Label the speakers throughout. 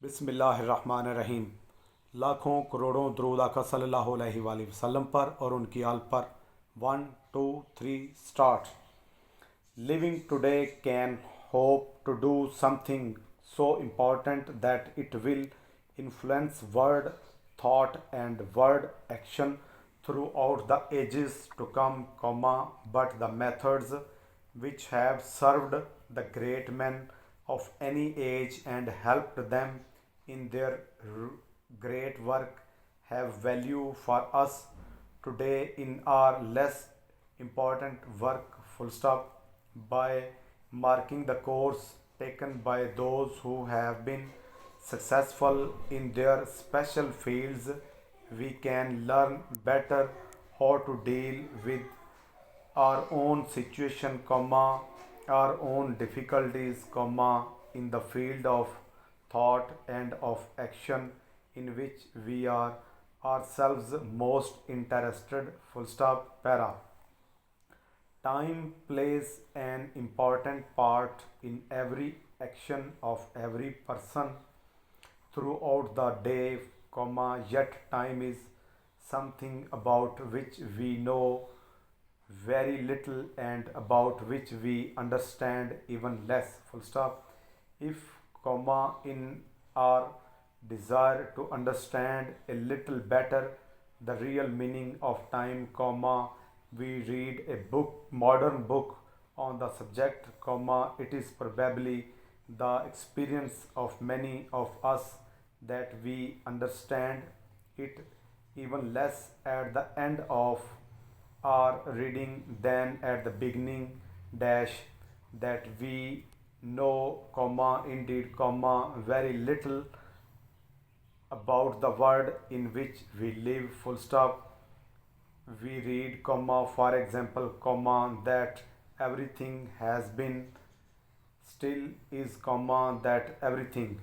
Speaker 1: बिस्मिल्लाहिर्रहमानिर्रहीम। लाखों करोड़ों दरूद आका सल्लल्लाहु अलैहि वसल्लम पर और उनकी आल पर। 1 2 3 start. Living today can hope to do something so important that it will influence word, thought, and word action throughout the ages to come, but the methods which have served the great men of any age and helped them in their great work have value for us today in our less important work, full stop. By marking the course taken by those who have been successful in their special fields, we can learn better how to deal with our own situation, our own difficulties, in the field of thought and of action in which we are ourselves most interested, full stop, para. Time plays an important part in every action of every person throughout the day, yet time is something about which we know very little and about which we understand even less, full stop. If, in our desire to understand a little better the real meaning of time, we read a modern book on the subject, it is probably the experience of many of us that we understand it even less at the end of our reading than at the beginning, dash, that we know, indeed, very little about the world in which we live, full stop. We read, for example, that everything has been, still is, that everything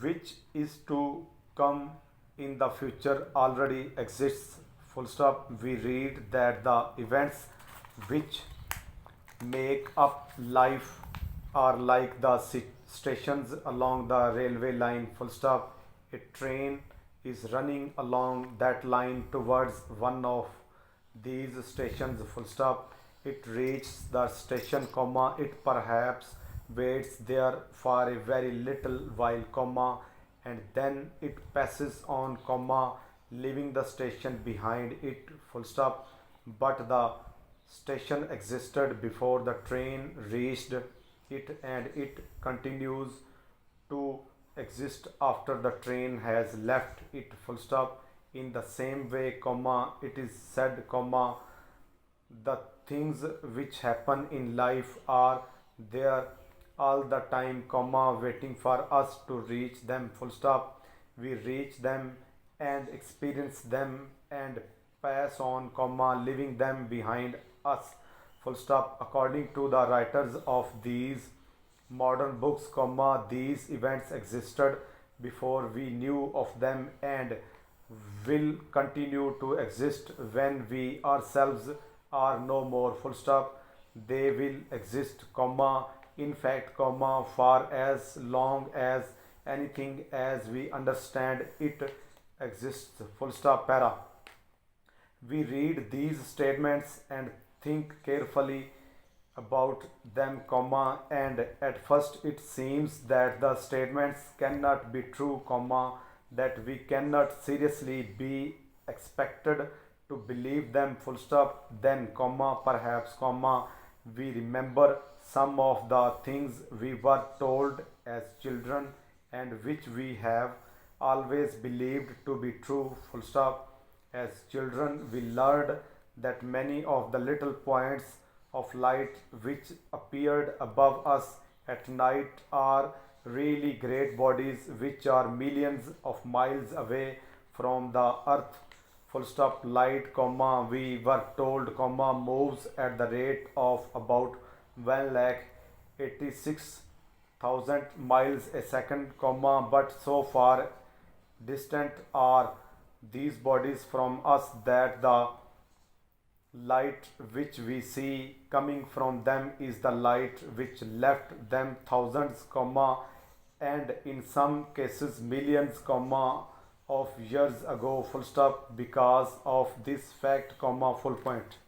Speaker 1: which is to come in the future already exists, full stop. We read that the events which make up life are like the stations along the railway line, full stop. A train is running along that line towards one of these stations, full stop. It reaches the station, it perhaps waits there for a very little while, and then it passes on, leaving the station behind it, full stop. But the station existed before the train reached it, and it continues to exist after the train has left it, full stop. In the same way, it is said, the things which happen in life are there all the time, waiting for us to reach them, full stop. We reach them and experience them and pass on, leaving them behind us, full stop. According to the writers of these modern books, these events existed before we knew of them and will continue to exist when we ourselves are no more, full stop. They will exist, in fact, for as long as anything as we understand it exists, full stop, para. We read these statements and think carefully about them, and at first it seems that the statements cannot be true, that we cannot seriously be expected to believe them, full stop. Then, perhaps, we remember some of the things we were told as children and which we have always believed to be true, full stop. As children, we learned that many of the little points of light which appeared above us at night are really great bodies which are millions of miles away from the earth, full stop. Light, we were told, moves at the rate of about 1,86,000 miles a second, but so far distant are these bodies from us that the light which we see coming from them is the light which left them thousands, and in some cases millions comma of years ago full stop. Because of this fact comma full point.